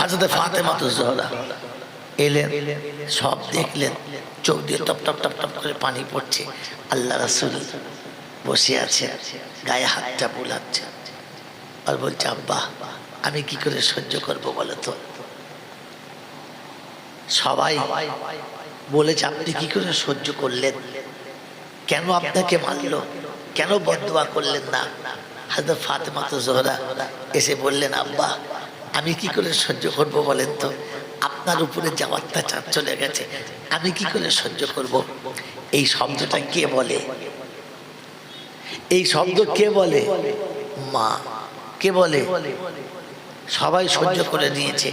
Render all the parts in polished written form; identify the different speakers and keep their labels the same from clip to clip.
Speaker 1: হযরত ফাতেমা জোহরা এলেন, সব দেখলেন, চোখ দিয়ে টপ টপ টপ টপ করে পানি পড়ছে। আল্লাহ রাসূল বসে আছে, গায়ে হাতটা বুলাচ্ছে আর বলছে, আব্বা আমি কি করে সহ্য করবো বলো তো? সবাই বলেছে আপনি কি করে সহ্য করলেন, কেন আপনাকে মারলো, কেন বদদুয়া করলেন না? হযরত ফাতেমা জোহরা এসে বললেন, আব্বা আমি কি করে সহ্য করব বলেন তো? আপনার উপরে যে অত্যাচার চলে গেছে আমি কি করে সহ্য করব? এই শব্দটা কে বলে? এই শব্দ কে বলে? মা। কে বলে? সবাই সহ্য করে নিয়েছে,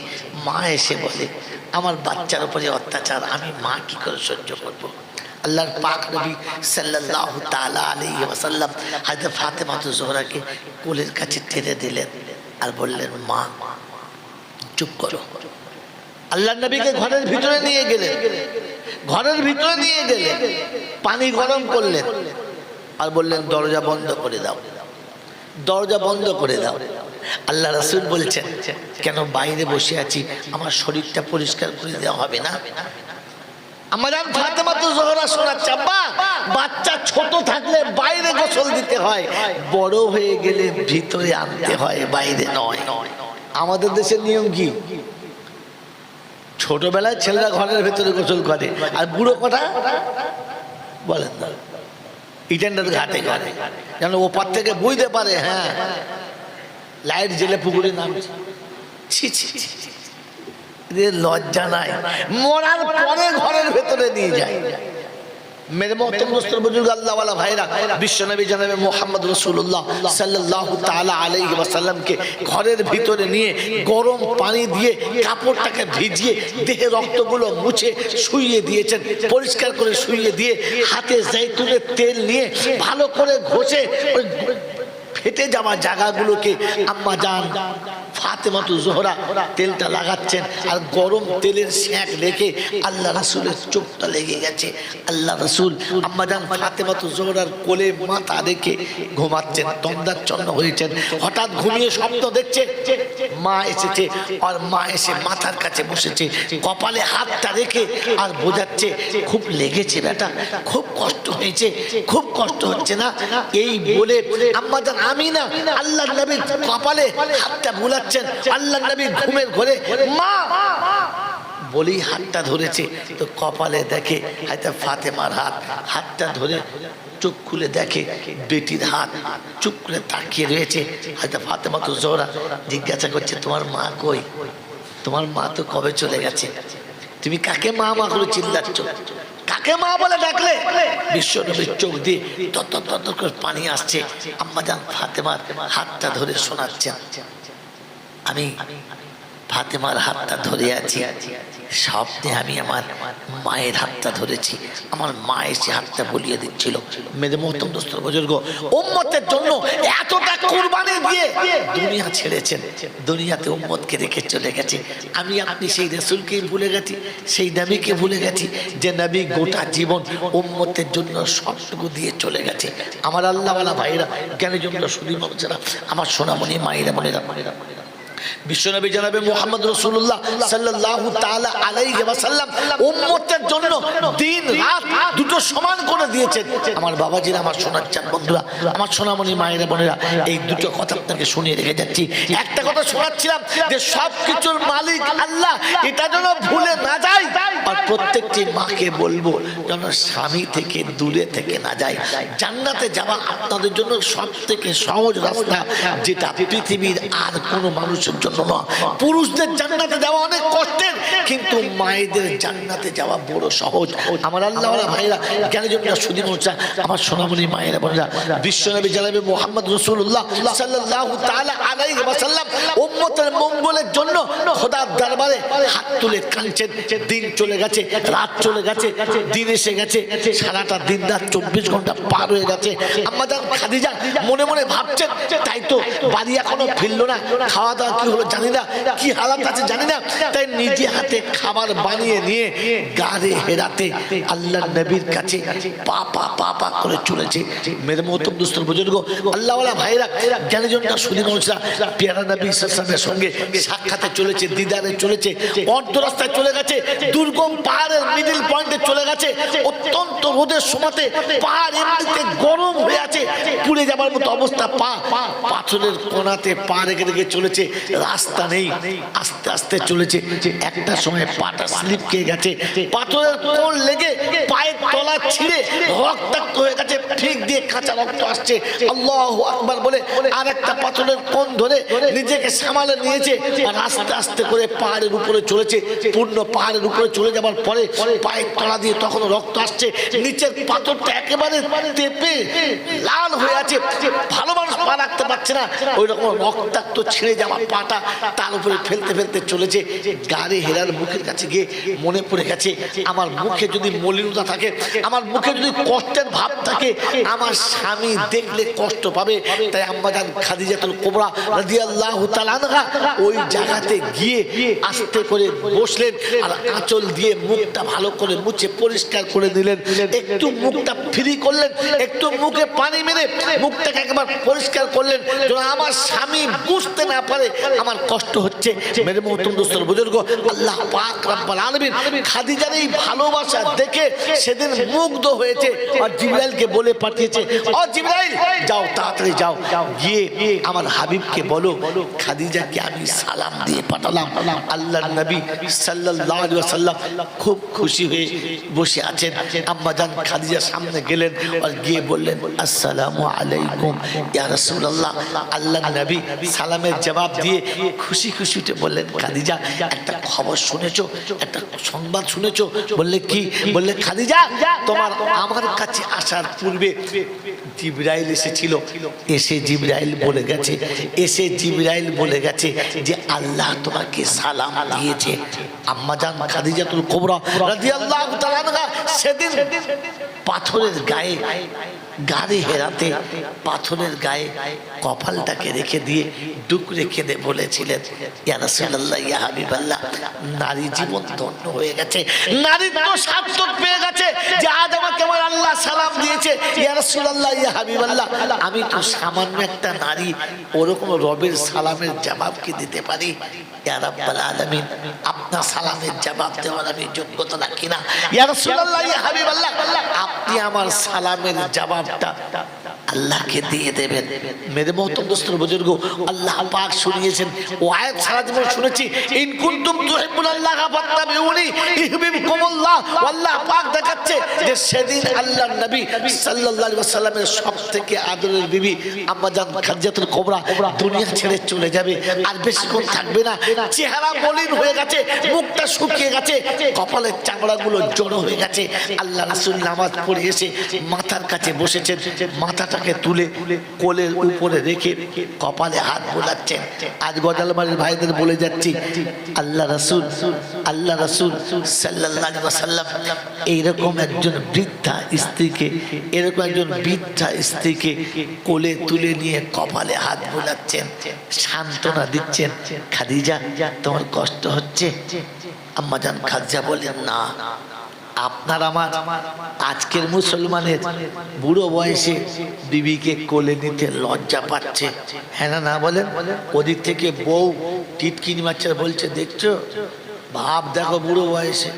Speaker 1: মা এসে বলে আমার বাচ্চার উপরে অত্যাচার আমি মা কি করে সহ্য করব? আল্লাহর পাক নবী সাল্লাল্লাহু তাআলা আলাইহি ওয়াসাল্লাম হযরত ফাতেমা জোহরাকে কোলের কাছে টেনে দিলেন আর বললেন, মা চুপ করো। আল্লাহর নবীকে ঘরের ভিতরে নিয়ে গেলেন, ঘরের ভিতরে নিয়ে গেলেন, পানি গরম করলেন আর বললেন, দরজা বন্ধ করে দাও, দরজা বন্ধ করে দাও। আল্লাহ রাসূল বলছেন, কেন বাইরে বসে আছি, আমার শরীরটা পরিষ্কার করে দেওয়া হবে না? আমার ফাতেমা জোহরা শোনাচ্ছে, আব্বা বাচ্চা ছোট থাকলে বাইরে গোসল দিতে হয়, বড় হয়ে গেলে ভিতরে আনতে হয়, বাইরে নয়। আমাদের দেশের নিয়ম কি? ছোটবেলায় ছেলেরা ঘরের ভেতরে গোসল করে আর বুড়ো কটা বলেন না ইটেন্ডার ঘাটে করে, যেন ওপার থেকে বুঝতে পারে হ্যাঁ লাইট জেলে পুকুরে নামছে। ছি ছি লজ্জা নাই, মরার পরে ঘরের ভেতরে নিয়ে যায়। মেরে মোহতরম দোস্তর বুজুর্গ আল্লাহ ওয়ালা ভাইরা, বিশ্বনবী জনাবে মুহাম্মদ রাসূলুল্লাহ সাল্লাল্লাহু তাআলা আলাইহি ওয়াসাল্লামকে ঘরের ভিতরে নিয়ে গরম পানি দিয়ে কাপড়টাকে ভিজিয়ে দেহে রক্তগুলো মুছে শুইয়ে দিয়েছেন, পরিষ্কার করে শুইয়ে দিয়ে হাতে জৈতুনের তেল নিয়ে ভালো করে ঘষে ফেটে যাওয়া জায়গাগুলোকে আম্মা জান ফাতেমা জোহরা তেলটা লাগাচ্ছেন আর গরম তেলের সেঁক রেখে আল্লাহ রাসূলের চোখটা লেগে গেছে। আল্লাহ রাসূল আম্মা জান ফাতেমা জোহরার কোলে মাথা রেখে ঘুমাচ্ছেন, তন্দ্রাচ্ছন্ন হয়েছেন। হঠাৎ ঘুমিয়ে স্বপ্ন দেখছে মা এসেছে আর মা এসে মাথার কাছে বসেছে, কপালে হাতটা রেখে আর বোঝাচ্ছে খুব লেগেছে বেটা, খুব কষ্ট হয়েছে, খুব কষ্ট হচ্ছে না? এই বলে আম্মা জান আমিনা আল্লাহর নবীর কপালে হাতটা বুলাচ্ছেন। আল্লাহর নবী ঘুমের ঘরে মা বলেই হাতটা ধরেছে, তো কপালে দেখে হয়তো ফাতেমার হাত, হাতটা ধরে চোখ খুলে দেখে বেটির হাত, চুপ করে তাকিয়ে রয়েছে। হয়তো ফাতেমা জোহরা জিজ্ঞাসা করছে, তোমার মা কই? তোমার মা তো কবে চলে গেছে, তুমি কাকে মা মা করে চিল্লাচ্ছ, কাকে মা বলে ডাকলে? বিশ্বনবীর চোখ দিয়ে তত করে পানি আসছে। আম্মা জান ফাতেমার হাতটা ধরে শোনাচ্ছেন, আমি ফাতেমার হাতটা ধরে আছি, স্বপ্নে আমি আমার মায়ের হাতটা ধরেছি, আমার মা এসে হাতটা বলিয়ে দিচ্ছিল। মেরে মোহতরম দোস্তর বুজুর্গ, উম্মতের জন্য এতটা কুরবানি দিয়ে দুনিয়া ছেড়েছেন, দুনিয়াতে উম্মতকে রেখে চলে গেছে। আমি আপনি সেই রাসূলকে ভুলে গেছি, সেই নবীকে ভুলে গেছি যে নবী গোটা জীবন উম্মতের জন্য সবটুকু দিয়ে চলে গেছে। আমার আল্লাহ ওয়ালা ভাইরা, জ্ঞানের জন্য শুধু আমার সোনামণি মায়েরা বোনেরা, বিশ্বনবী জনাবে মুহাম্মদ রাসূলুল্লাহ সাল্লাল্লাহু তাআলা আলাইহি ওয়াসাল্লাম উম্মতের জন্য দিন রাত দুটো সমান করে দিয়েছেন। আমার বাবাজিরা, আমার সোনার চাঁদ বন্ধুরা, আমার সোনামণি মায়েরা বোনেরা, এই দুটো কথা আপনাকে শুনিয়ে রেখে যাচ্ছি। একটা কথা শোনাচ্ছিলাম যে সব কিছুর মালিক আল্লাহ, এটা যেন ভুলে না যায়। আর প্রত্যেকটি মাকে বলবো যেন স্বামী থেকে দূরে থেকে না যায়। জান্নাতে যাওয়া আপনাদের জন্য সব থেকে সহজ রাস্তা, যেটা পৃথিবীর আর কোনো মানুষ জন্য না। পুরুষদের জান্নাতে যাওয়া অনেক কষ্টের, কিন্তু মায়েদের জান্নাতে যাওয়া বড় সহজ। আমার আল্লাহ ভাইরা, জ্ঞানের জন্য শুধু মোচা আমার সোনামণি মায়েরা বোনেরা, বিশ্বনবী জনাবে মুহাম্মদ রাসূলুল্লাহ সাল্লাল্লাহু তাআলা আলাইহি ওয়াসাল্লাম উম্মতের মঙ্গলের জন্য খোদার দরবারে হাত তুলে কাঁদছেন। দিন চলে গেছে, রাত চলে গেছে, দিন এসে গেছে, সারাটা দিন রাত 24 ঘন্টা পার হয়ে গেছে। আম্মা জান খাদিজা মনে মনে ভাবছেন তাই তো বাড়ি এখনো ফিরলো না, খাওয়া দাওয়া কি হলো জানি না, কি হালাত আছে জানি না, তাই নিজে হাতে খাবার বানিয়ে নিয়ে গাড়ি হেরাতে আল্লাহ নবীর কাছে পা পা পা পা করে চলেছে। মেরে মোহতরম দোস্তর বুজুর্গ আল্লাহ ওয়ালা ভাইরা জ্ঞানীজনরা সুদী মানুষরা পেয়ারা নবী সাল্লাল্লাহু সঙ্গে সাক্ষাতে চলেছে, দিদারে চলেছে, অর্ধ রাস্তায় চলে গেছে, দুর্গম পাহাড়ের মিডিল পয়েন্টে চলে গেছে। অত্যন্ত রোদের সময়তে পাহাড় এমনিতে গরম হয়ে আছে, পুড়ে যাবার মতো অবস্থা। পা পাথরের কোণাতে পা রেখে রেখে চলেছে, রাস্তা নেই, আস্তে আস্তে চলেছে। একটা সময় পাটা স্লিপ খেয়ে গেছে, পাথরের কোণ লেগে পায়ের তলা ছিঁড়ে রক্তাক্ত হয়ে গেছে, ঠিক দিয়ে কাঁচা রক্ত আসছে। আল্লাহু আকবার বলে আর একটা পাথরের কোণ ধরে নিজেকে সামালে নিয়েছে আর আস্তে আস্তে করে পাহাড়ের উপরে চলেছে। পূর্ণ পাহাড়ের উপরে চলে যাবার পরে পায়ের তলা দিয়ে তখন রক্ত আসছে, নিচের পাথরটা একেবারে তেপে লাল হয়ে আছে, ভালো মানুষ পা রাখতে পারছে না, ওই রকম রক্তাক্ত ছিঁড়ে যাওয়া পাটা তার উপরে ফেলতে ফেলতে চলেছে। গাড়ি হেরার মুখের কাছে গিয়ে মনে পড়ে গেছে, আমার মুখে যদি মলিনতা থাকে, আমার মুখে যদি কষ্টের ভাব থাকে, আমার স্বামী দেখলে কষ্ট পাবে। তাই আম্মাজান খাদিজাতুল কুবরা রাদিয়াল্লাহু তাআলা আনহা ওই জায়গাতে গিয়ে আস্তে করে বসলেন আর আঁচল দিয়ে মুখটা ভালো করে মুছে পরিষ্কার করে দিলেন, একটু মুখটা ফ্রি করলেন, একটু মুখে পানি মেরে মুখটাকে একবার পরিষ্কার করলেন যেন আমার স্বামী বুঝতে না পারে আমার কষ্ট হচ্ছে। মেরে মোহতরম দোস্তর বুজুর্গ আল্লাহ পাক রব্বুল আলামিন খাদিজার এই ভালোবাসা দেখে সেদিন মুগ্ধ হয়েছে আর জিবরাইলকে বলে পাঠিয়েছে, ও জিবরাইল যাও, তাড়াতাড়ি যাও, গিয়ে আমার হাবিবকে বলো খাদিজাকে আমি সালাম দিয়ে পাঠালাম। আল্লাহর নবী সাল্লাল্লাহু আলাইহি ওয়াসাল্লাম খুব খুশি হয়ে বসে আছেন। আম্মাজান খাদিজার সামনে গেলেন আর গিয়ে বললেন, আসসালামু আলাইকুম ইয়া রাসূলুল্লাহ। আল্লাহর নবী সালামের জবাব দিয়ে খুশি খুশি উঠে বললেন, খাদিজা একটা খবর শুনেছো, একটা সংবাদ শুনেছো? বললে কি? বললে খাদিজা তোমার আমার কাছে আসার পূর্বে জিবরাইল এসেছিল, এসে জিবরাইল বলে গেছে যে আল্লাহ তোমাকে সালাম দিয়েছে। আম্মাজান খাদিজাতুল কুবরা রাদিয়াল্লাহু তাআলা আনহা সেদিন পাথরের গায়ে গাড়ি হেরাতে পাথরের গায়ে কপালটাকে রেখে দিয়ে ডুক রেখে দিয়ে বলেছিলেন, ইয়া রাসূলুল্লাহ ইয়া হাবিবাল্লাহ, নারী জীবন ধন্য হয়ে গেছে, নারীত্ব সার্থক পেয়ে গেছে যে আজ আমাকে আমার আল্লাহ সালাম দিয়েছে। ইয়া রাসূলুল্লাহ ইয়া হাবিবাল্লাহ, আমি তো সামান্য একটা নারী, ওরকম রবের সালামের জবাব কি দিতে পারি? ইয়া রাব্বাল আলামিন, আপনার সালামের জবাব দেওয়ার আমি যোগ্যতা রাখি না। ইয়া রাসূলুল্লাহ ইয়া হাবিবাল্লাহ, আপনি আমার সালামের জবাবটা আল্লাহকে দিয়ে দেবেন। মেরে মোহতরম দোস্তর বুজুর্গ আল্লাহ পাক শুনিয়েছেন, ও আয়াত সারা জীবন শুনেছি, ইন কুনতুম তুহিব্বুনাল্লাহ ফাত্তাবিউনি ইউহিব্বুকুমুল্লাহ। আল্লাহ পাক দেখাচ্ছে যে সেদিন আল্লাহর নবী সাল্লাল্লাহু আলাইহি ওয়াসাল্লামের সবথেকে আদরের বিবি আম্মাজান খাদিজাতুল কুবরা দুনিয়া ছেড়ে চলে যাবে, আর বেশিক্ষণ থাকবে না। চেহারা মলিন হয়ে গেছে, মুখটা শুকিয়ে গেছে, কপালের চামড়াগুলো জড়ো হয়ে গেছে। আল্লাহ রাসূল নামাজ পড়ে এসে মাথার কাছে বসেছেন, মাথাটাকে তুলে কোলের উপরে রেখে কপালে হাত বোলাচ্ছেন। আজ গজালবাড়ির ভাইদের বলে যাচ্ছি, আল্লাহ রাসূল সাল্লাল্লাহু আলাইহি ওয়াসাল্লাম এইরকম একজন বৃদ্ধা স্ত্রীকে কোলে তুলে নিয়ে কপালে হাত বোলাচ্ছেন, সান্ত্বনা দিচ্ছেন, খাদিজা তোমার কষ্ট হচ্ছে? আম্মাজান খাদিজা বলেন, না, আপনার আমার আজকের মুসলমানের বুড়ো বয়সে বিবিকে কোলে নিতে লজ্জা পাচ্ছে, হ্যাঁ না বলেন? ওদিক থেকে বউ টিটকিনি মারছে, বলছে দেখছো ভাব দেখো বুড়ো বয়সে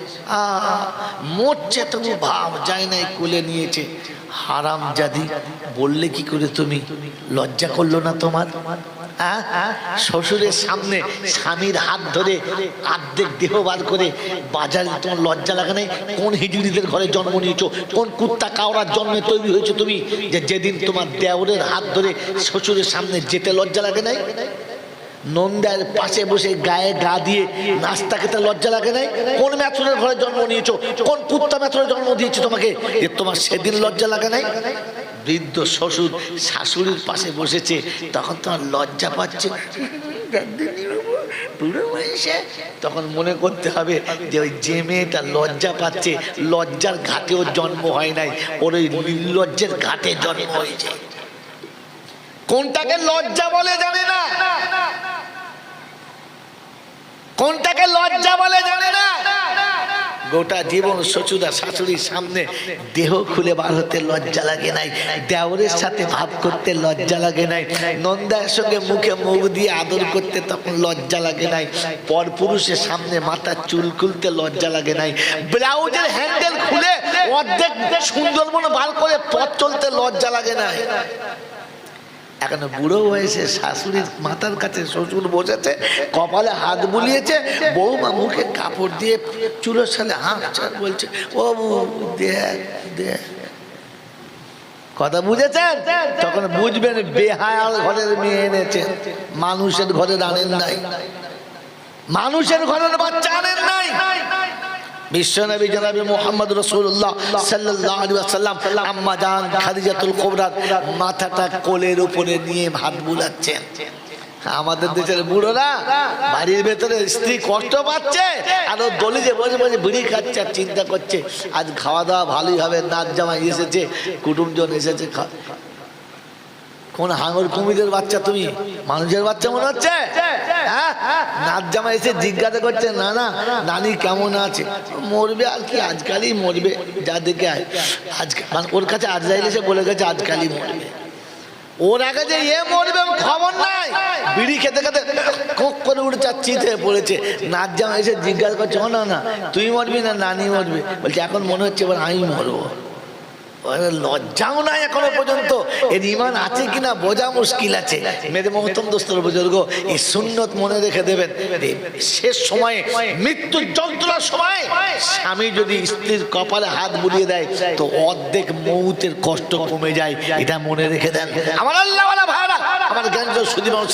Speaker 1: মরছে, তবু ভাব যায় নাই, কোলে নিয়েছে। হারাম জাদি, বললে কি করে তুমি? লজ্জা করলো না তোমার? শ্বশুরের সামনে স্বামীর হাত ধরে আর্ধেক দেহ বার করে বাজারে তোমার লজ্জা লাগে নাই? কোন হিজড়িদের ঘরে জন্ম নিয়েছো? কোন কুত্তা কাওড়ার জন্মে তৈরি হয়েছে তুমি যে যেদিন তোমার দেওরের হাত ধরে শ্বশুরের সামনে যেতে লজ্জা লাগে নাই? নন্দার পাশে বসে গায়ে গা দিয়ে নাস্তা খেতে লজ্জা লাগে নাই? কোন মেথরের ঘরে জন্ম নিয়েছো? কোন কুত্তা মেথরে জন্ম দিয়েছে তোমাকে যে তোমার সেদিন লজ্জা লাগে নাই? বৃদ্ধ শ্বশুর শাশুড়ির পাশে বসেছে, তখন তোমার লজ্জা পাচ্ছে, তখন মনে করতে হবে যে ওই যে মেয়েটা লজ্জা পাচ্ছে, লজ্জার ঘাটেও জন্ম হয় নাই, ওর ওই নির্লজ্জের ঘাটে জন্ম হয়েছে। কোনটাকে লজ্জা বলে জানে না, কোনটাকে লজ্জা বলে জানে না। গোটা জীবন শ্বশুরা শাশুড়ির সামনে দেহ খুলে বার হতে লজ্জা লাগে নাই, দেওরের সাথে ভাব করতে লজ্জা লাগে নাই, নন্দার সঙ্গে মুখে মুখ দিয়ে আদর করতে তখন লজ্জা লাগে নাই, পরপুরুষের সামনে মাথার চুল খুলতে লজ্জা লাগে নাই, ব্লাউজের হ্যান্ডেল খুলে অর্ধেক সুন্দরবন বার করে পথ চলতে লজ্জা লাগে নাই। এখন বুড়ো বয়সে শাশুড়ির মাথার কাছে শ্বশুর বসেছে, কপালে হাত বুলিয়েছে, বৌমা মুখে কাপড় দিয়ে চুলোর সালে হাঁকছে, বলছে ও দেখ দেখ। কথা বুঝেছেন? তখন বুঝবেন বেহায়াল ঘরের মেয়ে এনেছেন, মানুষের ঘরে আনেন নাই, মানুষের ঘরের বাচ্চা আনেন নাই। বিশ্বনবী জনাবে মুহাম্মদ রাসূলুল্লাহ সাল্লাল্লাহু আলাইহি ওয়াসাল্লাম আম্মা জান খাদিজাতুল কুবরার মাথাটা কোলের উপরে নিয়ে হাত বুলাচ্ছেন। আমাদের দেশের বুড়োরা বাড়ির ভেতরে স্ত্রী কষ্ট পাচ্ছে আর ও দলিজে বসে বসে বিড়ি খাচ্ছে আর চিন্তা করছে আজ খাওয়া দাওয়া ভালোই হবে, নাচ জামাই এসেছে, কুটুমজন এসেছে। কোন হাঙর কুমিরের বাচ্চা তুমি? মানুষের বাচ্চা মনে হচ্ছে? হ্যাঁ, নাচ জামা এসে জিজ্ঞাসা করছে না না নানি কেমন আছে? মরবে আর কি, আজকালই মরবে, যা দেখে আজকাল মানে ওর কাছে আজরাইল এসে বলে গেছে আজকালই মরবে। ওর আগে যে এ মরবে খবর নাই, বিড়ি খেতে খেতে কোক করে উঠে চিত হয়ে পড়েছে। নাচ জামা এসে জিজ্ঞাসা করছে ও না না তুই মরবি না নানি মরবে? বলছে এখন মনে হচ্ছে এবার আমি মরবো। লজ্জাও নাই এখনো পর্যন্ত, এর ইমান আছে কিনা বোঝা মুশকিল আছে। মেরে মহতম দোস্তর বুজুর্গ, এই সুন্নত মনে রেখে দেবেন, শেষ সময়ে মৃত্যুর যন্ত্রণার সময় স্বামী যদি স্ত্রীর কপালে হাত বুলিয়ে দেয় তো অর্ধেক মৌতের কষ্ট কমে যায়, এটা মনে রেখে দেন। আমার আল্লাহ ওয়ালা ভাইরা, আমার জ্ঞানজন সুধী মানুষ,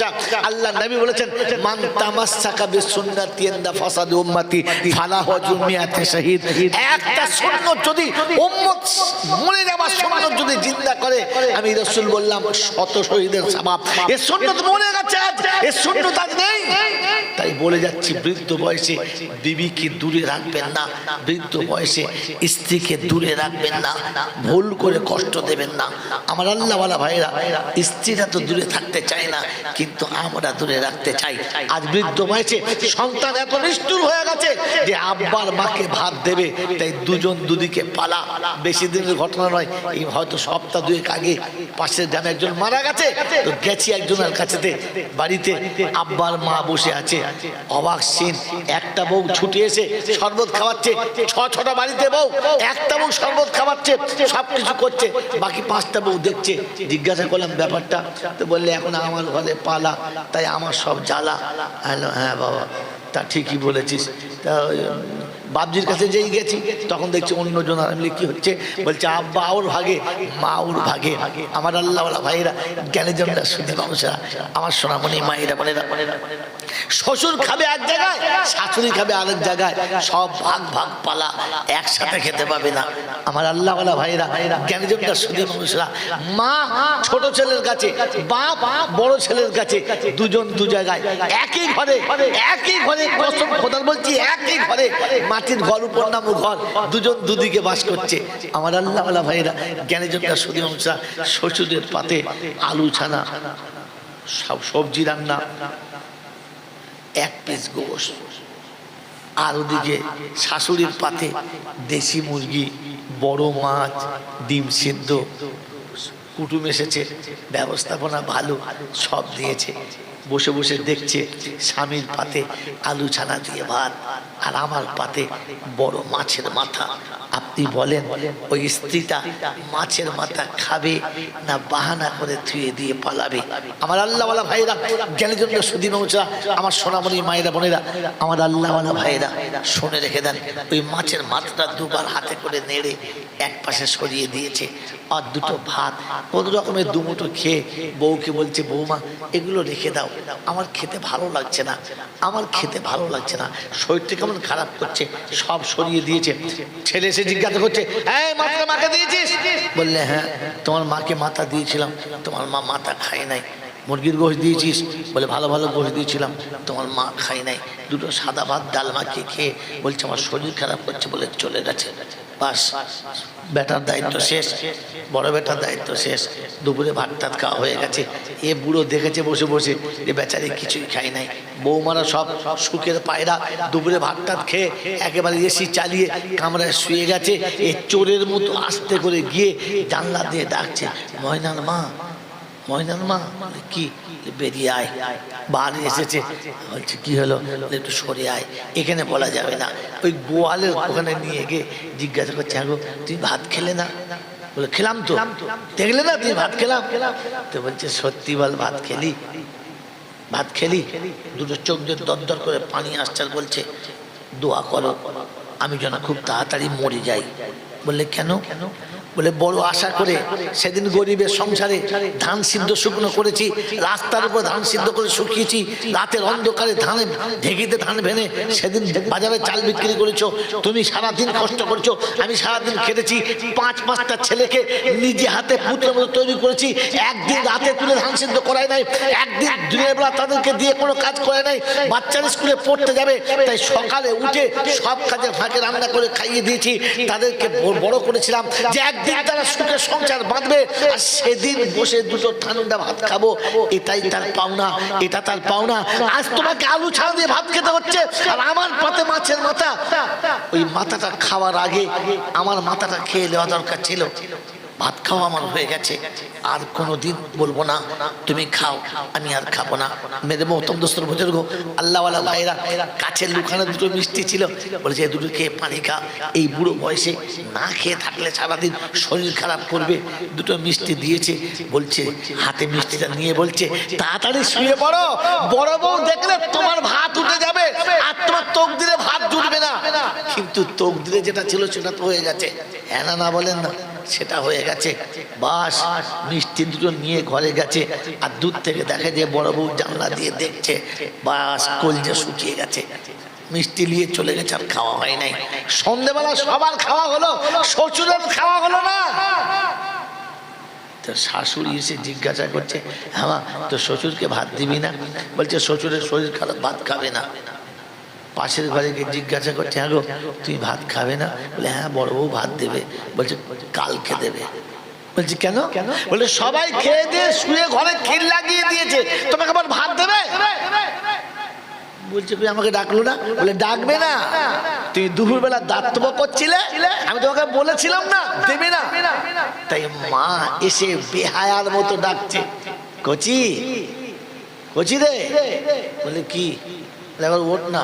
Speaker 1: আল্লাহ নবী বলেছেন মান তামাসসাকা বিসুন্নতি ইনদা ফাসাদি উম্মতি ফালাহু জুমিয়াতে শহীদ। একটা সুন্নত যদি উম্মত মনে যাবার সুন্নত যদি জিন্দা করে, আমি রাসূল বললাম 100 শহীদের সওয়াব। এই সুন্নত মনে গেছে, এই সুন্নত আজ নেই। তাই বলে যাচ্ছি বৃদ্ধ বয়সে বিবিকে দূরে রাখবেন না, বৃদ্ধ বয়সে স্ত্রীকে দূরে রাখবেন না, ভুল করে কষ্ট দেবেন না। আমার আল্লাহ ওয়ালা ভাইরা, স্ত্রীরা তো দূরে থাকতে চায় না কিন্তু আমরা দূরে রাখতে চাই। আজ বৃদ্ধ বয়সে সন্তান এত নিষ্ঠুর হয়ে গেছে যে আব্বার মাকে ভাত দেবে তাই দুজন দুদিকে পালা। বেশি দিনের ঘটনা নয়, এই হয়তো সপ্তাহ দুয়েক আগে পাশের গ্রামে একজন মারা গেছে, তো গেছি একজনের কাছেতে, বাড়িতে আব্বার মা বসে আছে, অবাক সিন। একটা বউ ছুটে এসে শরবত খাওয়াচ্ছে, 6-6টা বাড়িতে বউ, একটা বউ শরবত খাওয়াচ্ছে, সবকিছু করছে, বাকি 5টা বউ দেখছে। জিজ্ঞাসা করলাম ব্যাপারটা, তো বললে এখন আমার ঘরে পালা তাই আমার সব জ্বালা। হ্যালো, হ্যাঁ বাবা তা ঠিকই বলেছিস। তা বাবজির কাছে যেই গেছি তখন দেখছি অন্যজন। আমি কি হচ্ছে? বলছে আব্বা ওর ভাগে, মা ওর ভাগে। আমার আল্লাহ ওয়ালা ভাইরা, জ্ঞানীজনরা, শুদ্ধ মানুষেরা, আমার সোনামণি মায়েরা বোনেরা, শ্বশুর খাবে এক জায়গায়, শাশুড়ি খাবে আরেক জায়গায়, সব ভাগ ভাগ পালা, একসাথে খেতে পাবে না। আমার আল্লাহ ওয়ালা ভাইরা, জ্ঞানীজনরা, শুদ্ধ মানুষেরা, মা ছোট ছেলের কাছে, বাপ বড় ছেলের কাছে, দুজন দু জায়গায়, একই ঘরে, একই ঘরে, কসম খোদার বলছি একই ঘরে, মাটির ঘর উপর নামো ঘর, দুজন দুদিকে বাস করছে। আমার আল্লাহ ওয়ালা ভাইরা, জ্ঞানীজনরা, শুদ্ধ মানুষেরা, শ্বশুরের পাতে আলু ছানা, সব সবজি রান্না, 1 পিস গোশত, আর ওদিকে শাশুড়ির পাতে দেশি মুরগি, বড় মাছ, ডিম সিদ্ধ, কুটুম এসেছে, ব্যবস্থাপনা ভালো, সব দিয়েছে। বসে বসে দেখছে স্বামীর পাতে আলু ছানা দিয়ে ভাত, আর আমার পাতে বড় মাছের মাথা। আপনি বলেন ওই স্ত্রীটা মাছের মাথা খাবে না বাহানা করে ধুয়ে দিয়ে পালাবে? আমার আল্লাহওয়ালা ভাইরা, জ্ঞানীজনরা, সুধী মানুষরা, আমার সোনামণি মায়েরা বোনেরা, আমার আল্লাহওয়ালা ভাইরা, শুনে রেখে দেন, ওই মাছের মাথাটা দুবার হাতে করে নেড়ে এক পাশে সরিয়ে দিয়েছে, আর 2টো ভাত কোনো রকমের 2 মুঠো খেয়ে বউকে বলছে বৌমা এগুলো রেখে দাও, আমার খেতে ভালো লাগছে না, আমার খেতে ভালো লাগছে না, শরীরটা কেমন খারাপ করছে। সব সরিয়ে দিয়েছে। ছেলে এসে জিজ্ঞাসা করছে এই মাথাটা মাকে দিয়েছিস? বললে হ্যাঁ, তোমার মাকে মাথা দিয়েছিলাম, তোমার মা মাথা খায় নাই। মুরগির গোশত দিয়েছিস? বলে ভালো ভালো গোশত দিয়েছিলাম, তোমার মা খায় নাই। 2টো সাদা ভাত ডাল মাখিয়ে খেয়ে বলছে আমার শরীর খারাপ করছে বলে চলে গেছে। বাস বেটার দায়িত্ব শেষ, বড় বেটার দায়িত্ব শেষ। দুপুরে ভাত টাত খাওয়া হয়ে গেছে। এ বুড়ো দেখেছে বসে বসে যে বেচারি কিছুই খাই নাই। বৌমারা সব সুখের পায়রা দুপুরে ভাত টাত খেয়ে একেবারে এসি চালিয়ে কামরায় শুয়ে গেছে। এ চোরের মতো আস্তে করে গিয়ে জানলা দিয়ে ডাকছে, ময়নার মা, ময়নার মা। কি? বেরিয়ে আয়। বাড়ি এসেছে, বলছে কি হলো? একটু সরে আয়, এখানে বলা যাবে না। ওই গোয়ালের ওখানে নিয়ে গিয়ে জিজ্ঞাসা করছে, হ্যাঁ গো তুমি ভাত খেলে না? বলে খেলাম তো। দেখলে না তুমি ভাত খেলাম? তো বলছে সত্যি বল ভাত খেলি? ভাত খেলি? দুটো চোখ দিয়ে দরদর করে পানি আসছে আর বলছে দোয়া করো আমি যেন খুব তাড়াতাড়ি মরে যাই। বললে কেন? বলে বড় আশা করে সেদিন গরিবের সংসারে ধান সিদ্ধ শুকনো করেছি, রাস্তার উপর ধান সিদ্ধ করে শুকিয়েছি, রাতের অন্ধকারে ধানে ঢেকিতে ধান ভেনে সেদিন বাজারে চাল বিক্রি করেছো, তুমি সারাদিন কষ্ট করছো, আমি সারাদিন খেটেছি, 5-5টা ছেলেকে নিজে হাতে পুত্রের মতো তৈরি করেছি, একদিন রাতে তুলে ধান সিদ্ধ করাই নাই, একদিন দিনের বেলা তাদেরকে দিয়ে কোনো কাজ করে নাই, বাচ্চারা স্কুলে পড়তে যাবে তাই সকালে উঠে সব কাজের ফাঁকে রান্না করে খাইয়ে দিয়েছি, তাদেরকে বড় করেছিলাম যে একদিন তারা সুখে সংসার বাঁধবে, আর সেদিন বসে দুটো ঠান্ডা ভাত খাবো, এটাই তার পাওনা, এটা তার পাওনা। আজ তোমাকে আলু ছাড়া দিয়ে ভাত খেতে হচ্ছে, আর আমার পাতে মাছের মাথা, ওই মাথাটা খাওয়ার আগে আমার মাথাটা খেয়ে নেওয়া দরকার ছিল। ভাত খাওয়া আমার হয়ে গেছে, আর কোনোদিন বলবো না তুমি খাও, আমি আর খাবো না। মেরে মোহতম দোস্তর বুজুর্গ আল্লাহওয়ালা ভাইরা, কাছের লুকানো দুটো মিষ্টি ছিল, বলেছে দুটো খেয়ে পানি খা, এই বুড়ো বয়সে না খেয়ে থাকলে সারাদিন শরীর খারাপ করবে। দুটো মিষ্টি দিয়েছে, বলছে হাতে মিষ্টিটা নিয়ে বলছে তাড়াতাড়ি শুয়ে পড়ো, বড় বউ দেখলে তোমার ভাত উঠে যাবে আর তোমার তোক দিলে ভাত জুটবে না। কিন্তু তোক দিলে যেটা ছিল সেটা তো হয়ে গেছে, হ্যাঁ না না বলেন না, সেটা হয়ে গেছে। বাস মিষ্টি দুটো নিয়ে ঘরে গেছে, আর দূর থেকে দেখে যে বড় বউ জানলা দিয়ে দেখছে, বাস কলজে শুকিয়ে গেছে। মিষ্টি নিয়ে চলে গেছে, আর খাওয়া হয় নাই। সন্ধ্যেবেলা সবার খাওয়া হলো, শ্বশুরের খাওয়া হলো না। তো শাশুড়ি এসে জিজ্ঞাসা করছে, হ্যাঁ তো শ্বশুরকে ভাত দিবি না? বলছে শ্বশুরের শরীর খারাপ, ভাত খাবে না। পাশের ঘরে গিয়ে জিজ্ঞাসা করছে, হ্যাঁ গো তুমি ভাত খাবে না? বলে হ্যাঁ বড় বউ ভাত দেবে। বলছে কালকে দেবে। বলছে কেন? বলে সবাই খেয়ে দিয়ে শুয়ে ঘরে ক্ষীর লাগিয়ে দিয়েছে, তোমাকে আবার ভাত দেবে? বলছে আমাকে ডাকলো না? বলে ডাকবে না, তুমি দুপুরবেলা দাঁতব করছিলে, আমি তোমাকে বলেছিলাম না দেবে না। তাই মা এসে বেহায়ার মতো ডাকছে, কচি কচি রে। বলে কি? এবার ওঠ না,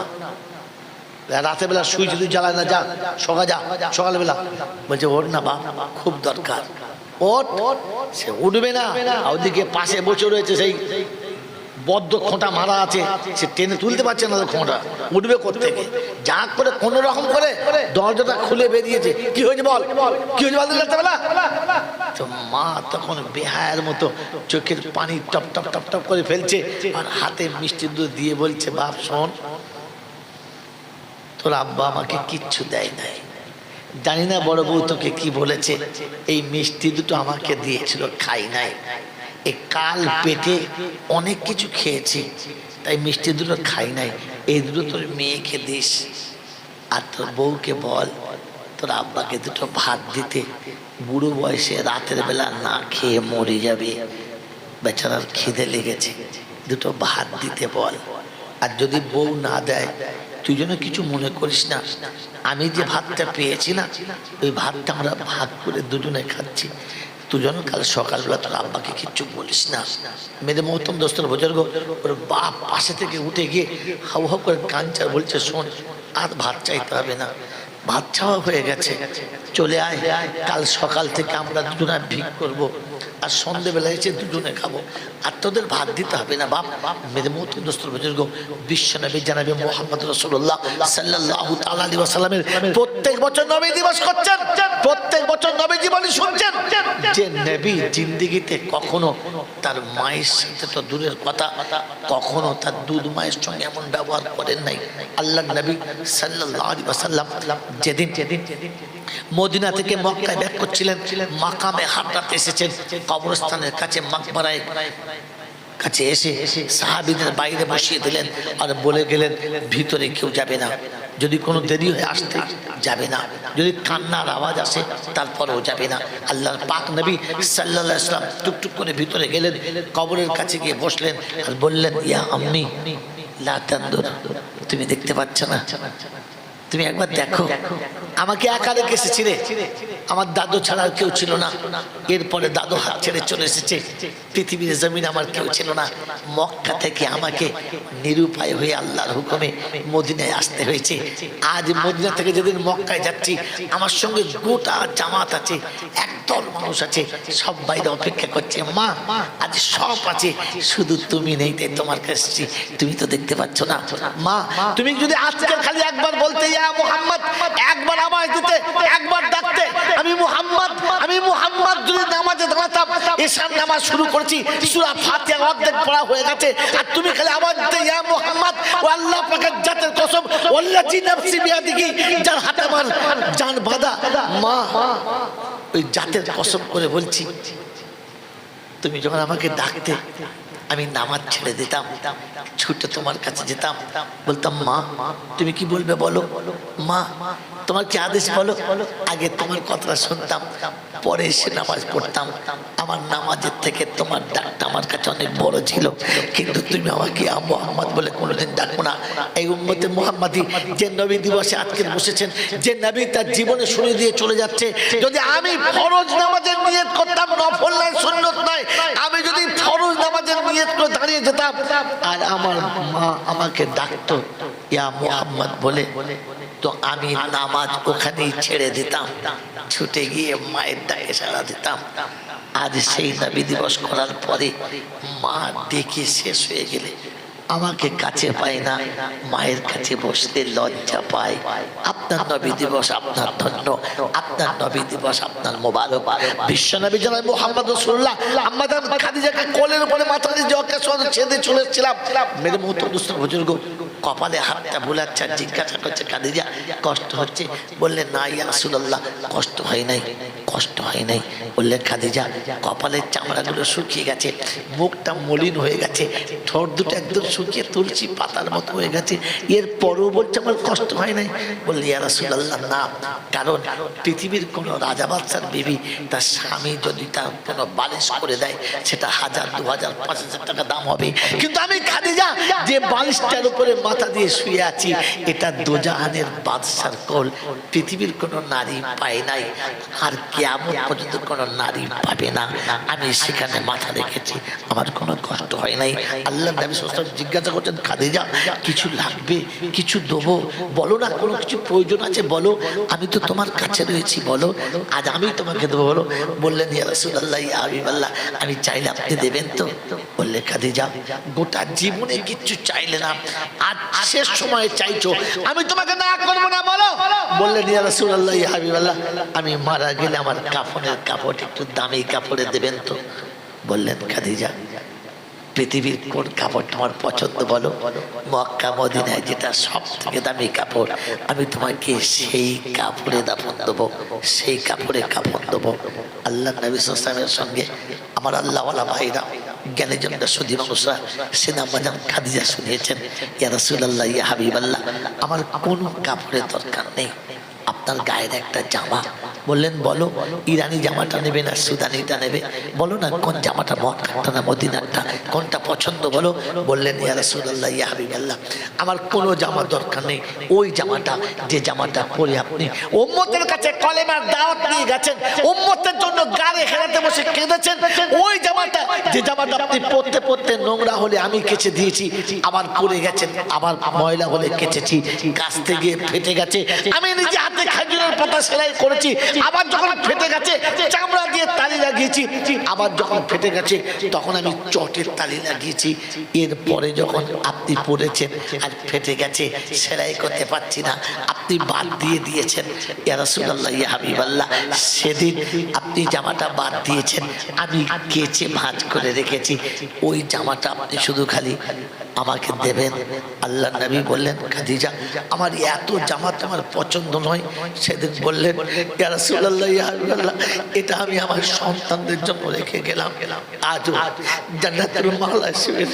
Speaker 1: রাতের বেলা সুইচ যদি জ্বালায় না, যা সকাল যা সকালবেলা। বলছে ওঠ না বাপ, খুব দরকার, ওঠ। সে উঠবে না, ওদিকে পাশে বসে রয়েছে সেই বদ্ধ খোঁটা মারা আছে, সে টেনে তুলতে পারছে না খোঁটা, উঠবে কোত্থেকে? যা করে কোনো রকম করে দরজাটা খুলে বেরিয়েছে। কি হয়েছে বল, কি হয়েছে বল রাতেবেলা? তো মা তখন বেহায়ের মতো চোখের পানি টপ টপ টপ টপ করে ফেলছে, আর হাতে মিষ্টি দুধ দিয়ে বলছে বাপ শোন, তোর আব্বা আমাকে কিচ্ছু দেয় নাই, জানি না বড় বউ তোকে কি বলেছে, এই মিষ্টি দুটো আমাকে দিয়েছিল, খাই নাই, এই কাল পেটে অনেক কিছু খেয়েছি, তাই মিষ্টি দুটো খাই নাই, এই দুটো তোর মেয়েকে দিস, আর তোর বউকে বল তোর আব্বাকে দুটো ভাত দিতে, বুড়ো বয়সে রাতের বেলা না খেয়ে মরে যাবে, বেচারার খিদে লেগেছে, দুটো ভাত দিতে বল। আর যদি বউ না দেয় তুই যেন কিছু মনে করিস না, আমি যে ভাতটা পেয়েছি না, ওই ভাতটা আমরা ভাগ করে দুজনে খাচ্ছি, তুই যেন কাল সকালবেলা তোর আব্বাকে কিচ্ছু বলিস না। মেরে মহতম দোস্তর বুজুর্গ, ওর বাপ পাশে থেকে উঠে গিয়ে হাউ হাউ করে কাঞ্চার বলছে শোন, আর ভাত চাইতে হবে না, ভাত চাওয়া হয়ে গেছে, চলে আয়, কাল সকাল থেকে আমরা দুজনে ভিক করবো, আর সন্ধ্যেবেলা এসে দুজনে খাবো, আর তোদের ভাত দিতে হবে না বাপ। মেরে মহতম দোস্তর বুজুর্গ, বিশ্বনবী জনাবে মুহাম্মদ রাসূলুল্লাহ সাল্লাল্লাহু তাআলা আলাইহি ওয়াসাল্লামের প্রত্যেক বছর নবী দিবস করছেন, প্রত্যেক বছর নবী জীবনী শুনছেন, যে নবী জিন্দেগিতে কখনো তার মায়ের সাথে তো দূরের কথা, কখনো তার দুধ মায়ের সঙ্গে এমন ব্যবহার করেন নাই। আল্লাহর নবী সাল্লাল্লাহু আলাইহি ওয়াসাল্লাম যেদিন মদিনা থেকে মক্কায় ব্যাক করছিলেন, মাকামে হারাত এসেছেন, কবরস্থানের কাছে মাকবারায় কাছে এসে সাহাবীদের বাইরে বসিয়ে দিলেন, আর বলে গেলেন ভিতরে কেউ যাবে না, যদি কোনো দেরি হয়ে আসতে যাবে না, যদি কান্নার আওয়াজ আসে তারপরেও যাবে না। আল্লাহর পাক নবী সাল্লাল্লাহু আলাইহি ওয়াসাল্লাম টুকটুক করে ভিতরে গেলেন, কবরের কাছে গিয়ে বসলেন আর বললেন, ইয়া আম্মি লা তানদুর, তুমি দেখতে পাচ্ছ না? তুমি একবার দেখো, আমাকে একা রেখে এসেছিলে, আমার দাদু ছাড়া আর কেউ ছিল না। এরপরে দাদু হাত ছেড়ে চলে এসেছে, পৃথিবীর জমিন আমার কেউ ছিল না। মক্কা থেকে আমাকে নিরুপায় হয়ে আল্লাহর হুকুমে মদিনায় আসতে হয়েছে। আজ মদিনা থেকে যেদিন মক্কায় যাচ্ছি, আমার সঙ্গে গোটা জামাত আছে, একদল মানুষ আছে, সব বাইরে অপেক্ষা করছে। মা আজ সব আছে, শুধু তুমি নেই, তাই তোমার কাছে। তুমি তো দেখতে পাচ্ছ না। মা তুমি যদি আজকে খালি একবার বলতে, ইয়া মুহাম্মদ, একবার আমায় দিতে, একবার ডাকতে, আমি মুহাম্মদ যদি নামাজে দাঁড়াতাম, এশার নামাজ শুরু করেছি, সূরা ফাতিহা অর্ধেক পড়া হয়ে গেছে, আর তুমি খালি আওয়াজ দিতে, ইয়া মুহাম্মদ, ও আল্লাহ পাকের জাতের কসম, ওয়াল্লাযী নাফসি বিয়াদিহি, যার হাতে আমার জান বাঁধা, মা ওই জাতের কসম করে বলছি, তুমি যখন আমাকে ডাকতে আমি নামাজ ছেড়ে দিতাম, ছুটে তোমার কাছে যেতাম, বলতাম, মা তুমি কি বলবে বলো, মা তোমার কি আদেশ বলো। আগে তোমার কথাটা শুনতাম, পরে এসে নামাজ পড়তাম। আমার নামাজের থেকে তোমার ডাকটা আমার কাছে অনেক বড় ছিল, কিন্তু তুমি আমাকে মুহাম্মদ বলে কোনোদিন ডাকো না। এই উম্মতে মুহাম্মাদি যে নবী দিবসে আজকে বসেছেন, যে নবী তার জীবনে শুনে দিয়ে চলে যাচ্ছে, যদি আমি ফরজ নামাজের নিয়ত করতাম, নফল নয়, সুন্নত নয়, আমি যদি ফরজ নামাজের নিয়ত করে দাঁড়িয়ে যেতাম আর আমার মা আমাকে ডাকতো ইয়া মুহাম্মদ বলে, তো আমি নামাজ ওখানেই ছেড়ে দিতাম, ছুটে গিয়ে মায়ের ডাকে সাড়া দিতাম। আজ সেই নবী দিবস করার পরে মা ডেকে শেষ হয়ে গেলে আমাকে কাছে পায় না, মায়ের কাছে বসতে লজ্জা পায়। আপনার নবী দিবস আপনার ধন্য, আপনার নবী দিবস আপনার মোবারক। বিশ্ব নবী জনাব মুহাম্মদ রাসূলুল্লাহ আম্মা জান খাদিজাকে কোলের উপরে মাথা দিয়ে জকে ছেড়ে চলে এসেছিলাম। মেরে মুহূর্ত বুজুর্গ কপালে হাতটা বুলাচ্ছে, জিজ্ঞাসা করছে, খাদিজা কষ্ট হচ্ছে? বললেন, না ইয়া রাসূলুল্লাহ, কষ্ট হয় নাই, কষ্ট হয় নাই। বললেন, খাদিজা কপালের চামড়াগুলো শুকিয়ে গেছে, মুখটা মলিন হয়ে গেছে, ঠোঁট দুটো একদম শুকিয়ে তুলসী পাতার মতো হয়ে গেছে, এর পরও বলছে আমার কষ্ট হয় নাই। বললি, ইয়া রাসূলুল্লাহ না, কারণ পৃথিবীর কোনো রাজা বাদশার বিবি তার স্বামী যদি তার কোনো বালিশ করে দেয়, সেটা 1000, 2000, 5000 টাকা দাম হবে, কিন্তু আমি খাদিজা যে বালিশটার উপরে মাথা দিয়ে শুয়ে আছি, এটা দোজাহানের বাদশার কোল, পৃথিবীর কোনো নারী পায় নাই, আর কিয়ামত পর্যন্ত কোনো নারী পাবে না। আমি সেখানে মাথা রেখেছি, আমার কোনো কষ্ট হয় নাই। আল্লাহ নবী সাল্লাল্লাহু আলাইহি ওয়াসাল্লাম জিজ্ঞাসা করছেন, খাদিজা কিছু লাগবে, কিছু দেবো, বলো না, কোনো কিছু প্রয়োজন আছে বলো, আমি তো তোমার কাছে রয়েছি, বলো, আজ আমি তোমাকে দেবো, বলো। বললেন, ইয়া রাসূলুল্লাহ, ইয়া হাবিবাল্লাহ, আমি চাইলে আপনি দেবেন তো? বললে, খাদিজা গোটা জীবনে কিচ্ছু চাইলে না, আজ শেষ সময় চাইছো, আমি তোমাকে না করবো না, বলো। বললেন, ইয়া রাসূলুল্লাহ, ইয়া হাবিবাল্লাহ, আমি মারা গেলে আমার কাফনের কাপড় একটু দামি কাপড়ে দেবেন তো? বললেন, খাদিজা পৃথিবীর কোন কাপড় তোমার পছন্দ বলো, মক্কা মদিনায় যেটা সব থেকে দামি কাপড়, আমি তোমাকে সেই কাপড়ে দাফন দেবো, সেই কাপড়ে কাপড় দেবো। আল্লাহ নবী সাল্লাল্লাহু আলাইহি ওয়াসাল্লামের সঙ্গে আমার আল্লাহওয়ালা ভাইরা, জ্ঞানীজনরা, সুধী মানুষরা, সেনা বাজান খাদিজা শুনিয়েছেন, ইয়া রাসূলুল্লাহ, ইয়া হাবিবাল্লাহ, আমার কোনো কাপড়ের দরকার নেই, আপনার গায়ের একটা জামা। বললেন, বলো, ইরানি জামাটা নেবে না সুদানিটা নেবে, বলো না কোন জামাটা, মক্কাটা না মদিনাটা, কোনটা পছন্দ বলো। বললেন, ইয়া রাসূলুল্লাহ, ইয়া হাবিবাল্লাহ, আমার কোনো জামা দরকার নেই, ওই জামাটা, যে জামাটা পরে আপনি উম্মতের কাছে কলেমার দাওয়াত নিয়ে গেছেন, উম্মতের জন্য গাড়ি হেরাতে বসে কেঁদেছেন, ওই জামাটা, যে জামাটা আপনি পরতে পরতে নোংরা হলে আমি কেচে দিয়েছি, আবার পরে গেছেন, আবার ময়লা হলে কেচেছি, কাচতে গিয়ে ফেটে গেছে, আমি নিজে হাতে খেজুরের পাতা সেলাই করেছি, আবার যখন ফেটে গেছে চামড়া দিয়ে তালি লাগিয়েছি, আবার যখন ফেটে গেছে তখন আমি চটের তালি লাগিয়েছি, এরপরে যখন আপনি পড়েছেন আর ফেটে গেছে, সেলাই করতে পারছি না, আপনি বাদ দিয়ে দিয়েছেন, ইয়া রাসূলুল্লাহ, ইয়া হাবিবাল্লাহ, সেদিন আপনি জামাটা বাদ দিয়েছেন, আমি কেচে ভাঁজ করে রেখেছি, ওই জামাটা আপনি শুধু খালি আমাকে দেবেন। আল্লাহ নবী বললেন, খাদিজা আমার এত জামা তোমার পছন্দ নয়। সেদিন বললেন, ইয়া রাসূলুল্লাহ, ইয়া হাবিবাল্লাহ, এটা আমি আমার সন্তানদের জন্য রেখে গেলাম, আজও জান্নাতুল মাওলা শুয়ে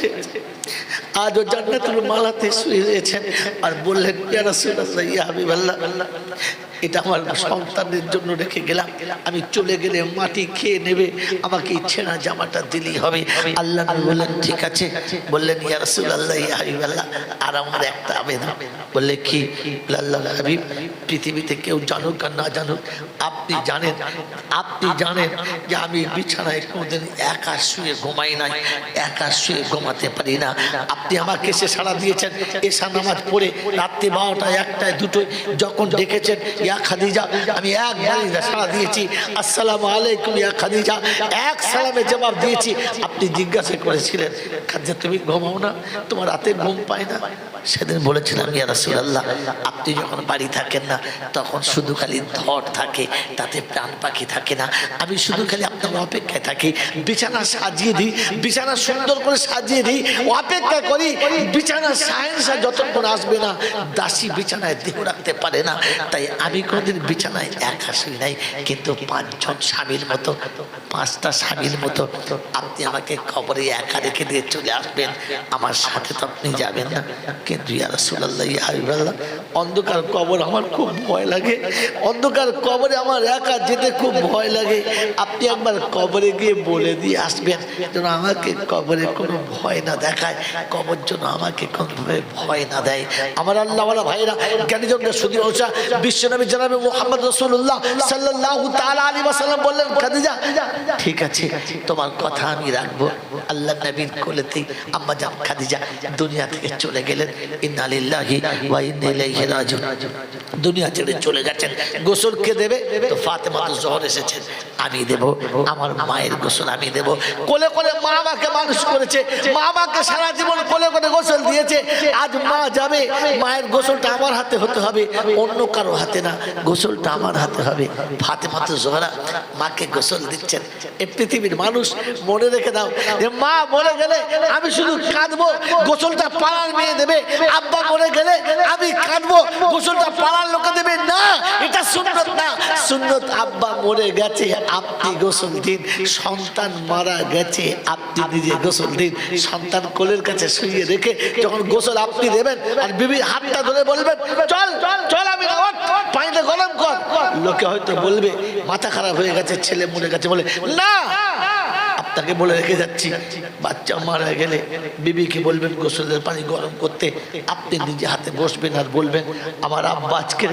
Speaker 1: আজও জান্নাতুল মালাতে শুয়ে রয়েছেন আর বললেন ইয়া রাসূলুল্লাহ ইয়া হাবিবাল্লাহ, এটা আমার সন্তানের জন্য রেখে গেলাম, আমি চলে গেলে মাটি খেয়ে নেবে, আমাকে ছেঁড়া জামাটা দিলেই হবে। আল্লাহ নবী বললেন ঠিক আছে। বললেন ইয়া রাসূলুল্লাহ ইয়া হাবিবাল্লাহ, আর আমার একটা আবেদন। বললে কি? আল্লাহর হাবিব, পৃথিবীতে কেউ জানুক আর না জানুক, আপনি জানেন যে আমি বিছানায় কোনোদিন একা শুয়ে ঘুমাই নাই, একা শুয়ে ঘুমাতে পারি না। আপনি আমাকে এসে সাড়া দিয়েছেন, এশা নামাজ পড়ে রাত্রি 12টায় 1টায় 2টোয় যখন ডেকেছেন ইয়া খাদিজা, আমি একবারই সাড়া দিয়েছি আসসালামু আলাইকুম ইয়া খাদিজা, এক সালামে জবাব দিয়েছি। আপনি জিজ্ঞাসা করেছিলেন খাদিজা তুমি ঘুমাও না, তোমার রাতে ঘুম পায় না? সেদিন বলেছিলাম ইয়া রাসূলুল্লাহ, আপনি যখন বাড়ি থাকেন না তখন শুধু খালি ধর থাকে, তাতে প্রাণ পাখি থাকে না। আমি শুধু খালি আপনার অপেক্ষায় থাকি, বিছানা সাজিয়ে দিই, বিছানা সুন্দর করে সাজিয়ে দিই, অপেক্ষা করি বিছানা সায়েন্সা যতক্ষণ আসবে না দাসী বিছানায় দেহ রাখতে পারে না। তাই আমি কোনোদিন বিছানায় একা শুই নাই, কিন্তু 5জন স্বামীর মতো, 5টা স্বামীর মতো আপনি আমাকে কবরে একা রেখে দিয়ে চলে আসবেন, আমার সাথে তো আপনি যাবেন না। কিন্তু ইয়া রাসূলুল্লাহ ইয়া হাবিবাল্লাহ, অন্ধকার কবর আমার খুব ভয় লাগে, অন্ধকার কবরে আমার একা যেতে খুব ভয় লাগে। আপনি একবার কবরে গিয়ে বলে দিয়ে আসবেন যেন আমাকে কবরে কোনো ভয় না দেখায়, কবর যেন আমাকে কোনোভাবে ভয় না দেয়। আমার আল্লাহওয়ালা ভাইরা, জ্ঞানীজনরা শুধু ওসা বিশ্বনবী জনাবে মুহাম্মদ রাসূলুল্লাহ সাল্লাল্লাহু তাআলা আলাইহি ওয়াসাল্লাম বললেন খাদিজা ঠিক আছে তোমার কথা আমি রাখবো। আল্লাহ নবীর কোলেতেই আম্মা জান খাদিজা দুনিয়া থেকে চলে গেলেন। ইন্না লিল্লাহি ওয়া ইন্না ইলাইহি রাজিউন, দুনিয়া ছেড়ে চলে গেছেন। গোসল কে দেবে? তো ফাতেমা তো জোহর এসেছেন, আমি দেব, আমার মায়ের গোসল আমি দেব। কোলে কোলে মা আমাকে মানুষ করেছে, মা আমাকে সারা জীবন কোলে কোলে গোসল দিয়েছে। আজ মা যাবে, মায়ের গোসলটা আমার হাতে হতে হবে, অন্য কারো হাতে না, গোসলটা আমার হাতে হবে। ফাতেমা তো জোহরা মাকে গোসল দিচ্ছেন। এই পৃথিবীর মানুষ মনে রেখে দাও যে মা মরে গেলে আমি শুধু কাঁদবো, গোসলটা পাড়ার মেয়ে দেবে। আব্বা মরে গেলে আমি কাঁদবো, গোসলটা পাড়ার লোকে দেবে না, এটা সুন্নত না। সুন্নত আব্বা মরে গেছে আপনি গোসল দিন, সন্তান মারা গেছে আপনি নিজে গোসল দিন। সন্তান কোলের কাছে শুয়ে রেখে যখন গোসল আপনি দেবেন আর বিবির হাতটা ধরে বলবেন চল চল আমি পানিটা গরম কর, লোকে হয়তো বলবে মাথা খারাপ হয়ে গেছে, ছেলে মরে গেছে, বলে না আপনাকে বলে রেখে যাচ্ছি বাচ্চা মারা গেলে বিবিকে বলবেন গোসলের পানি গরম করতে, আপনি নিজে হাতে বসবেন আর বলবেন আমার আব্বা আজকে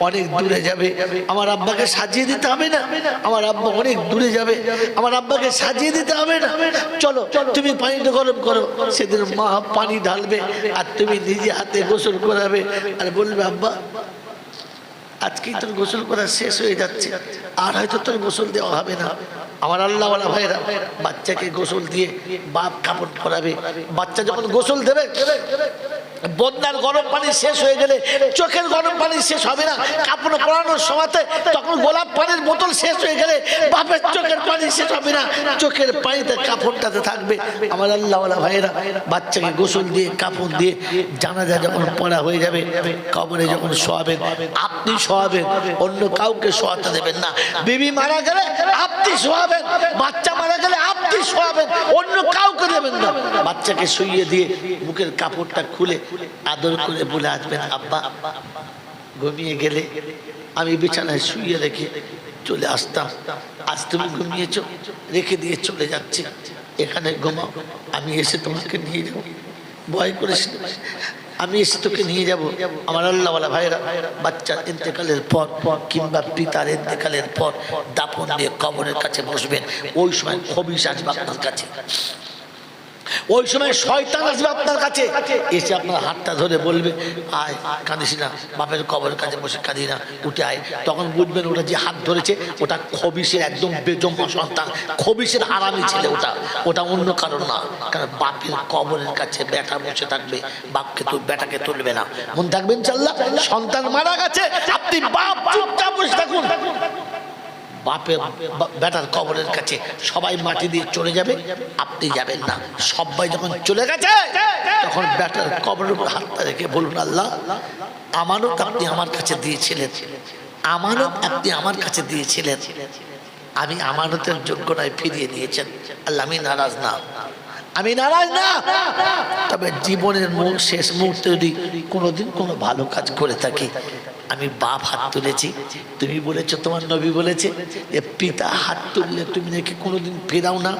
Speaker 1: অনেক দূরে যাবে, আমার আব্বাকে সাজিয়ে দিতে হবে না, আমার আব্বা অনেক দূরে যাবে, আমার আব্বাকে সাজিয়ে দিতে হবে না, চলো তুমি পানিটা গরম করো। সেদিন মা পানি ঢালবে আর তুমি নিজে হাতে গোসল করাবে আর বলবে আব্বা আজকেই তোর গোসল করা শেষ হয়ে যাচ্ছে, আর হয়তো তোর গোসল দেওয়া হবে না। আমার আল্লাহওয়ালা ভাইরা, বাচ্চাকে গোসল দিয়ে বাপ কাপড় পরাবে। বাচ্চা যখন গোসল দেবে বন্যার গরম পানি শেষ হয়ে গেলে চোখের গরম পানি শেষ হবে না, কাপড় পরানোর সময়তে তখন গোলাপ পানির বোতল শেষ হয়ে গেলে বাপের চোখের পানি শেষ হবে না, চোখের পানিতে কাপড়টাতে থাকবে। আমার আল্লাহওয়ালা ভাইরা, বাচ্চাকে গোসল দিয়ে কাপড় দিয়ে জানাজা যখন পড়া হয়ে যাবে, কবরে যখন শোয়াবেন আপনি শোয়াবেন, অন্য কাউকে শোয়াতে দেবেন না। বিবি মারা গেলে আপনি শোয়াবেন, বাচ্চা মারা গেলে আপনি শোয়াবেন, অন্য কাউকে দেবেন না। বাচ্চাকে শুইয়ে দিয়ে মুখের কাপড়টা খুলে আদর করে বলে আসবেন আব্বা ঘুমিয়ে গেলে আমি বিছানায় শুইয়ে রেখে চলে আসতাম, আজ তুমি ঘুমিয়েছ, রেখে দিয়ে চলে যাচ্ছি, এখানে ঘুমাও, আমি এসে তোমাকে নিয়ে যাবো, ভয় করিস না, আমি এসে তোকে নিয়ে যাব। আমার আল্লাহওয়ালা ভাইরা, বাচ্চার ইন্তেকালের পর কিংবা পিতার ইন্তেকালের পর দাফন দিয়ে কবরের কাছে বসবেন, ওই সময় খবিশ আসবে আপনার কাছে, ওই সময় শয়তান আসবে আপনার কাছে, এসে আপনার হাতটা ধরে বলবে আয় কাঁদিস না, বাপের কবরের কাছে বসে কাঁদি না, উঠে আয়। তখন বুঝবেন ওটা যে হাত ধরেছে ওটা খবিশের একদম বেজম্মা সন্তান, খবিশের আরামি ছেলে, ওটা অন্য কারণ না। কারণ বাপের কবরের কাছে বেটা বসে থাকবে, বাপকে তো বেটাকে তুলবে না। মন থাকবেন ইনশাআল্লাহ। সন্তান মারা গেছে আপনি বাপ চুপচাপ বসে থাকুন, বাপের বেটার কবরের কাছে সবাই মাটি দিয়ে চলে যাবে, আপনি যাবেন না। সবাই যখন চলে গেছে তখন বেটার কবরের উপর হাতটা রেখে বলুন আল্লাহ আমানত আপনি আমার কাছে দিয়েছিলেন, আমানত আপনি আমার কাছে দিয়েছিলেন, আমি আমানতের যোগ্য নয়, ফিরিয়ে দিয়েছেন আল্লাহ, আমি নারাজ না। আমি নারাজ না, তবে জীবনের শেষ মুহূর্তে যদি কোনোদিন কোনো ভালো কাজ করে থাকি, আমি বাপ হাত তুলেছি, তুমি বলেছো, তোমার নবী বলেছে যে পিতা হাত তুললে তুমি নাকি কোনোদিন ফেরাও না,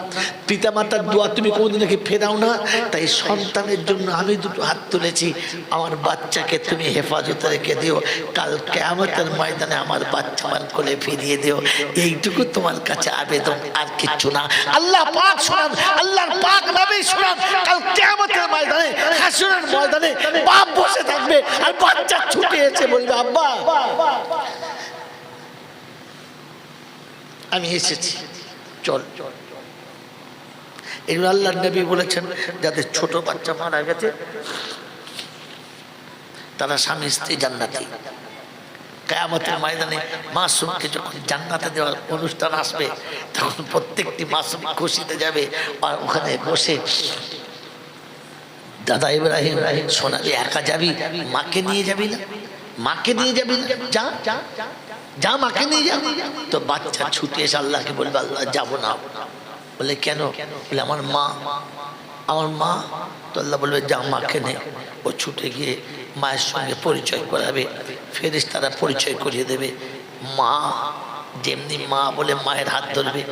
Speaker 1: পিতা মাতার দোয়া তুমি কোনোদিন নাকি ফেরাও না। তাই সন্তানের জন্য আমি দুটো হাত তুলেছি, আমার বাচ্চাকে তুমি হেফাজতে রেখে দিও, কাল কিয়ামতের ময়দানে আমার বাচ্চা আমার কোলে ফিরিয়ে দিও, এইটুকু তোমার কাছে আবেদন, আর কিচ্ছু না। আল্লাহ পাক শোনান, আল্লাহর পাক নবী শোনান, কাল কিয়ামতের ময়দানে, হাসরের ময়দানে বাপ বসে থাকবে আর বাচ্চা ছুটে এসে বলবে আব্বা আমি এসেছি, চল। এগুলো আল্লাহর নবী বলেছেন, যাদের ছোট বাচ্চা মারা গেছে তারা স্বামী স্ত্রী জান্নাতি। কিয়ামতের ময়দানে মাসুমকে যখন জান্নাতে দেওয়ার অনুষ্ঠান আসবে, তখন প্রত্যেকটি মাসুম খুশিতে যাবে, আর ওখানে বসে দাদা ইব্রাহিম সোনালি একা যাবি, মাকে নিয়ে যাবি না, মাকে নিয়ে যাবি না, যা যা মাকে নিয়ে যাবি। তো বাচ্চা ছুটে এসে আল্লাহকে বলবে আল্লাহ যাবো না। বলে কেন? বলে আমার মা, আমার মা। তো আল্লাহ বলবে যা মাকে নে। ও ছুটে গিয়ে মায়ের সঙ্গে পরিচয় করাবে, ফেরেশতারা পরিচয় করিয়ে দেবে। মা যেমনি মা বলে মায়ের হাত ধরবে,